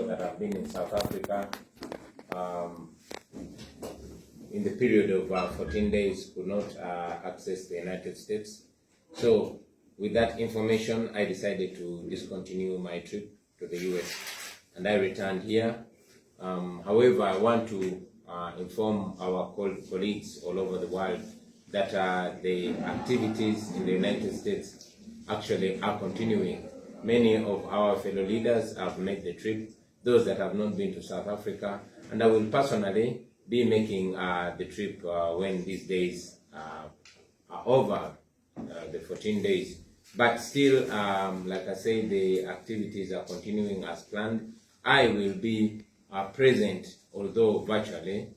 that have been in South Africa in the period of 14 days could not access the United States. So with that information, I decided to discontinue my trip to the US and I returned here. However, I want to inform our colleagues all over the world that the activities in the United States actually are continuing. Many of our fellow leaders have made the trip, those that have not been to South Africa, and I will personally be making the trip when these days are over, the 14 days. But still, like I say, the activities are continuing as planned. I will be present, although virtually,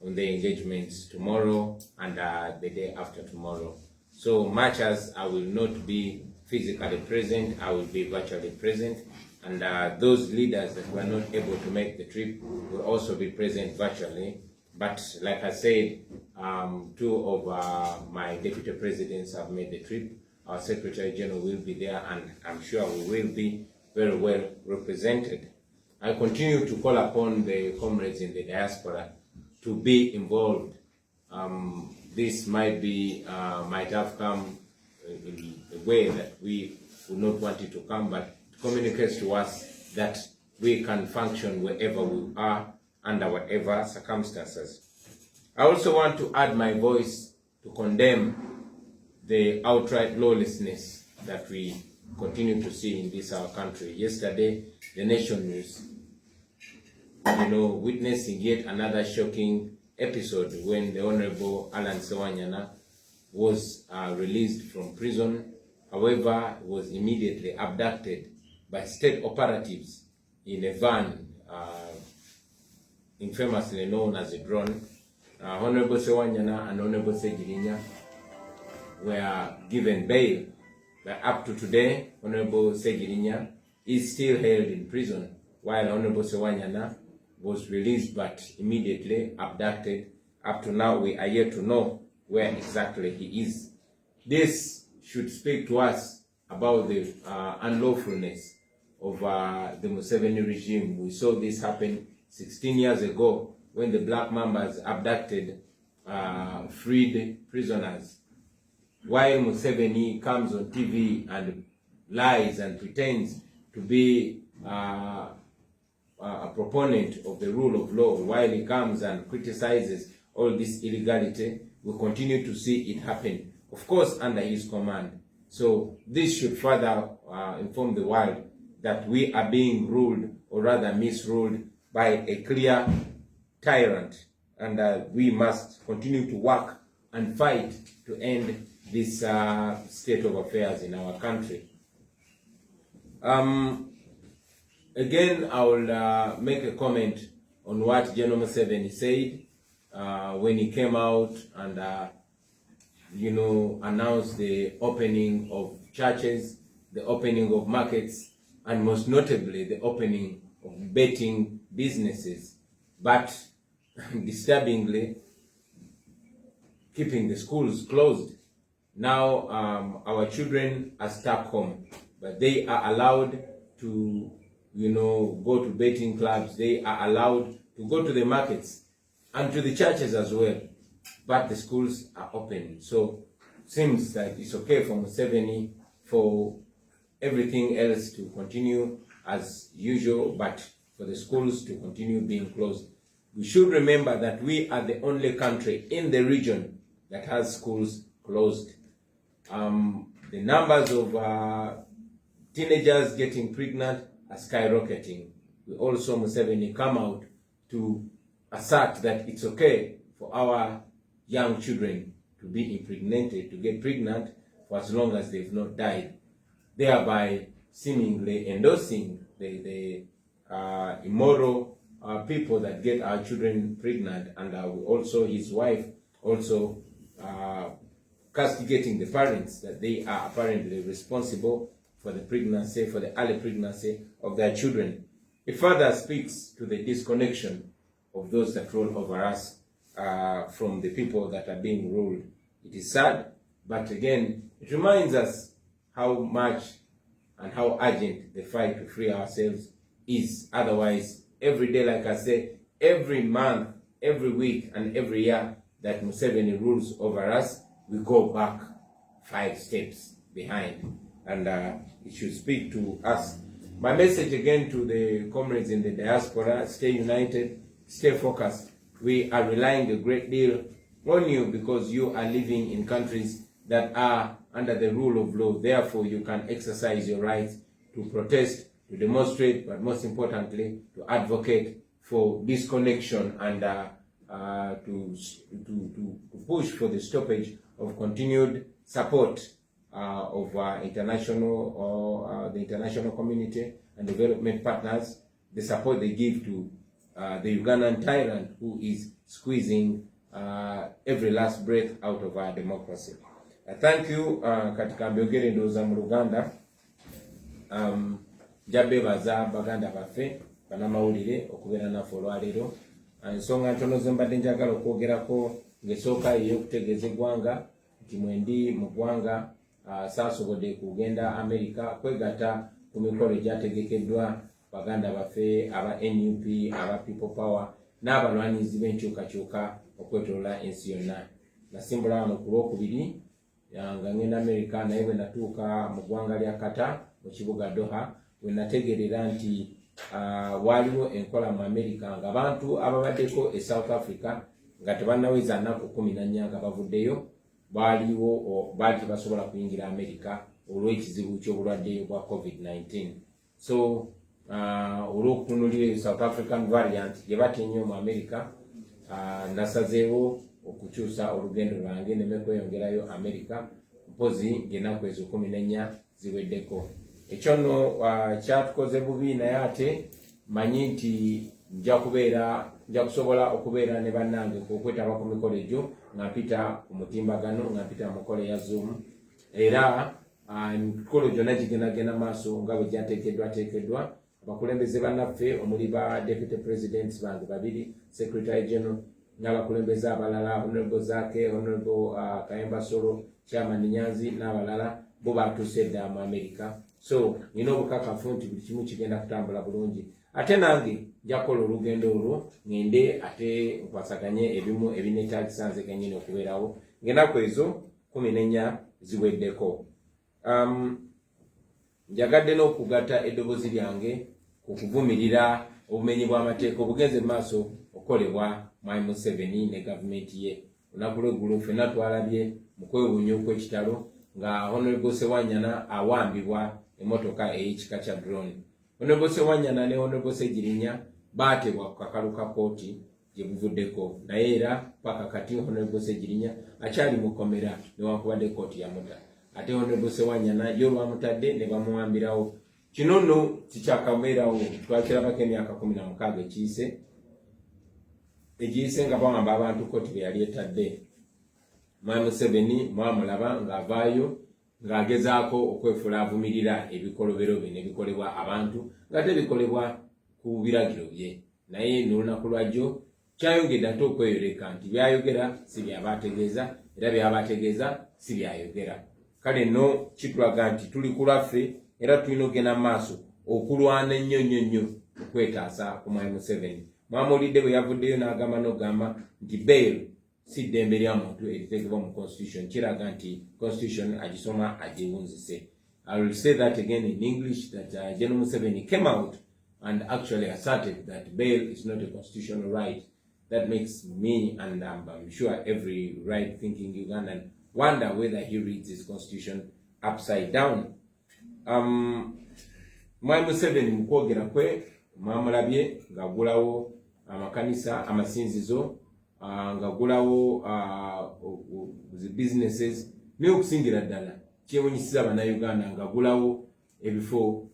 on the engagements tomorrow and the day after tomorrow. So much as I will not be physically present, I will be virtually present, and those leaders that were not able to make the trip will also be present virtually. But like I said, two of my deputy presidents have made the trip. Our Secretary General will be there, and I'm sure we will be very well represented. I continue to call upon the comrades in the diaspora to be involved. This might have come in a way that we would not want it to come, but it communicates to us that we can function wherever we are, under whatever circumstances. I also want to add my voice to condemn the outright lawlessness that we continue to see in this our country. Yesterday, the nation was, witnessing yet another shocking episode when the Honorable Alan Sewanyana was released from prison. However, was immediately abducted by state operatives in a van, infamously known as a drone. Honorable Sewanyana and Honorable Segirinya were given bail, but up to today, Honorable Segirinya is still held in prison, while Honorable Sewanyana was released but immediately abducted. Up to now, we are yet to know where exactly he is. This should speak to us about the unlawfulness of the Museveni regime. We saw this happen 16 years ago when the Black Mambas abducted freed prisoners. While Museveni comes on TV and lies and pretends to be a proponent of the rule of law, while he comes and criticizes all this illegality, we continue to see it happen, of course, under his command. So this should further inform the world that we are being ruled, or rather misruled, by a clear tyrant, and we must continue to work and fight to end this state of affairs in our country. Again, I will make a comment on what General Museveni said when he came out and announced the opening of churches, the opening of markets, and most notably the opening of betting businesses, but disturbingly keeping the schools closed. Now our children are stuck home, but they are allowed to go to betting clubs, they are allowed to go to the markets and to the churches as well, but the schools are open. So it seems that it's okay for Museveni for everything else to continue as usual, but for the schools to continue being closed. We should remember that we are the only country in the region that has schools closed. The numbers of teenagers getting pregnant are skyrocketing. We also Museveni come out to assert that it's okay for our young children to be impregnated, to get pregnant for as long as they've not died, thereby seemingly endorsing the immoral people that get our children pregnant, and also his wife also castigating the parents that they are apparently responsible for the pregnancy, for the early pregnancy of their children. It further speaks to the disconnection of those that rule over us from the people that are being ruled. It is sad, but again, it reminds us how much and how urgent the fight to free ourselves is. Otherwise, every day, like I say, every month, every week, and every year that Museveni rules over us, we go back 5 steps behind. And it should speak to us. My message again to the comrades in the diaspora: stay united, stay focused. We are relying a great deal on you because you are living in countries that are under the rule of law. Therefore, you can exercise your rights to protest, to demonstrate, but most importantly, to advocate for disconnection and to push for the stoppage of continued support of international or the international community and development partners, the support they give to the Ugandan tyrant who is squeezing every last breath out of our democracy. Thank you. Katika mbyogere ndoza mu Luganda jabebaza baganda baffe banamawulire okubeera naffe olwaleero. Ensonga ntono ze mbadde njagala okwogerako ng'esooka ey'okutegeeza eggwanga nti mwendi mu ggwanga saasobodde kugenda Amerika kwegatta ku mikolo egyategekeddwa baganda baffe aba NUP, aba People Power n'abalwanyizi b'enkyukakyuka okwetoloola ensi yonna. Nasimbula wano ku Lwokubiri nga ngenda Amerika, naye bwe natuuka mu ggwanga lya Qatar mu kibuga Doha, bwe nategerera nti waliwo enkola mu Amerika ng'abantu ababaddeko e South Africa nga tebannaweza nnaku 14 nga bavuddeyo baali tebasobola kuyingira Amerika olw'ekizibu ky'obulwadde bwa COVID-19. So olw'okutunulira South African variant gye batya ennyo mu Amerika, nasazeewo okukyusa olugendo lwange neme kweyongerayo Amerika mpozi ng'ennaku ezo 14 ziweddeko. Ekyo nno kyatukoze bubi, naye ate manyi nti nja kusobola okubeera ne bannange okwetaba ku mikolo egyo nga mpita ku mutimbagano, nga mpita mu mikolo ya Zoom, era emikolo gyonna gigendagenda maaso nga bwe gyateekeddwa. Abakulembeze bannaffe omuli ba Deputy Presidents bange 2, Secretary General n'abakulembeze abalala, Honorable Zake, Honorable Kayemba Solo, Chairman Nyanzi n'abalala bo batuuse dda mu Amerika. So nina obukakafu nti buli kimu kigenda kutambula bulungi. Ate nange nja kukola olugendo olwo ngende ate nkwasaganye ebimu ebineetaagisa nze kennyini okubeerawo ng'ennaku ezo 14 ziweddeko. Njagadde n'okugatta eddoboozi lyange ku kuvumirira obumenyi bw'amateeka obugenze mu maaso okukolebwa Mwami Museveni ne gavumenti ye. Olunaku lw'eggulo ffenna twalabye mu kwewuunya okw'ekitalo nga Honorable Sewanyana awambibwa emmotoka ey'ekika kya drone. Honorable Sewanyana ne Honorable Segirinya baatebwa ku kakalu ka kooti gye buvuddeko, naye era paka kati Honorable Segirinya akyali mu kkomera newankubadde kooti yamuta. Ate Honorable Sewanyana yo lwamutadde ne bamuwambirawo. Kino nno kikyakabeerawo, twakirabako emyaka 16 egiyise nga bawamba abantu kooti be yali etadde. Mwami Museveni mwamulaba ng'avaayo ng'agezaako okwefuula avumirira ebikolobero bye nebikolebwa abantu nga tebikolebwa ku biragiro bye, naye n'olunaku lwajjo kyayongedde ate okweyoleka nti byayogera si byabategeeza era byabategeeza si byayogera. Kale nno kitulaga nti tuli ku lwaffe era tulina okugenda mu maaso okulwana ennyo okwetaasa ku Mwami Museveni. Mwamulidde bwe yavuddeyo n'agamba n'ogamba nti bail si ddembe lya muntu eriteekebwa mu constitution, kiraga nti constitution agisoma agiwunzise. I will say that again in English, that General Museveni came out and actually asserted that bail is not a constitutional right. That makes me, and I'm sure every right-thinking Ugandan, wonder whether he reads his constitution upside down. Mwami Museveni mu kwogera kwe mwamulabye ng'agulawo amakanisa, amasinzizo, ng'agulawo businesses, naye okusingira ddala kyewunyisiza bannayuganda ng'agulawo ebifo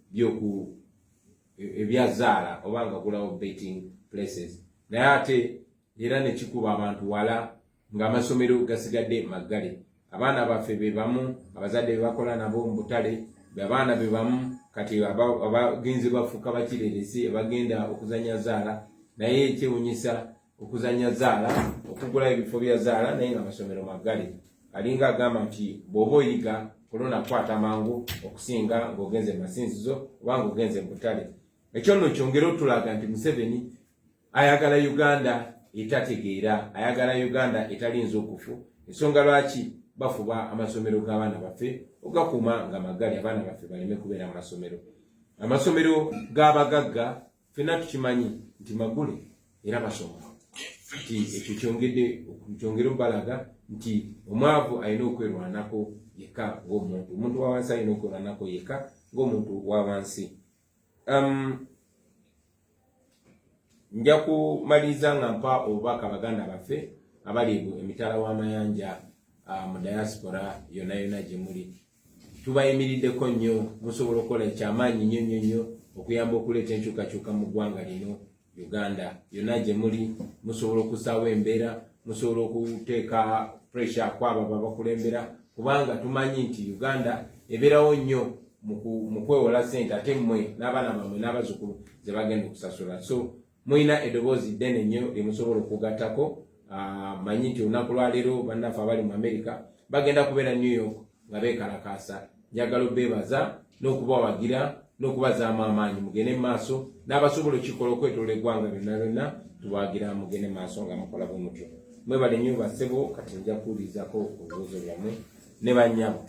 ebyazaala oba ng'agulawo betting places. Naye ate era ne kikuba abantu wala ng'amasomero gasigadde maggale. Abaana baffe be bamu, abazadde be bakola nabo mu butale, abaana be bamu kati abagenzi bafuuka bakireresi bagenda okuzanya zaala, naye kyewunyisa okuzanya zaala, okugula ebifo bya zaala naye nga amasomero maggale. Alinga agamba nti bw'oba oyiga kolona kwata mangu okusinga ng'ogenze mu masinzizo oba ng'ogenze mu butale. ekyono kyongera otulaga nti Museveni ayagala Uganda etategeera, ayagala Uganda etalinza okufu. Ensonga lwaki bafuba amasomero g'abaana baffe ogakuuma nga magali abaana baffe baleme kubeera amasomero. Amasomero g'abagagga ffenna tukimanyi nti magule era basoma. Nti ekyo kyongera obalaga nti omwavu alina okwerwanako yekka ng'omuntu. Omuntu wa wansi alina okwerwanako yekka ng'omuntu wa wansi. Nja kumaliriza nga mpa obubaka baganda baffe abali emitala w'amayanja mu diaspora yonna gye muli. Tubayimiriddeko nnyo, musobola okukola ekyamaanyi nnyo okuyamba okuleeta enkyukakyuka mu ggwanga lino Uganda. Yonna gye muli musobola okusaawo embeera, musobola okuteeka pressure kwabo abakulembera, kubanga tumanyi nti Uganda ebeerawo nnyo mu kwewola ssente ate mmwe n'abaana bammwe n'abazzukulu ze bagenda okusasula. So muyina eddoboozi ddene nnyo lye musobola okugattako. Manyi nti olunaku lwaleero bannaffe abali mu America bagenda kubeera New York nga beekalakaasa. Njagala obeebaza n'okubawagira n'okubazaamu amaanyi mugende mu maaso, n'abasobola okikola okwetoola eggwanga lyonna tubawagira mugende mu maaso nga mukola bwe mutyo. Mwebale nnyo bassebo, kati nja kuwulirizako obubuuzo byammwe ne bannyabo.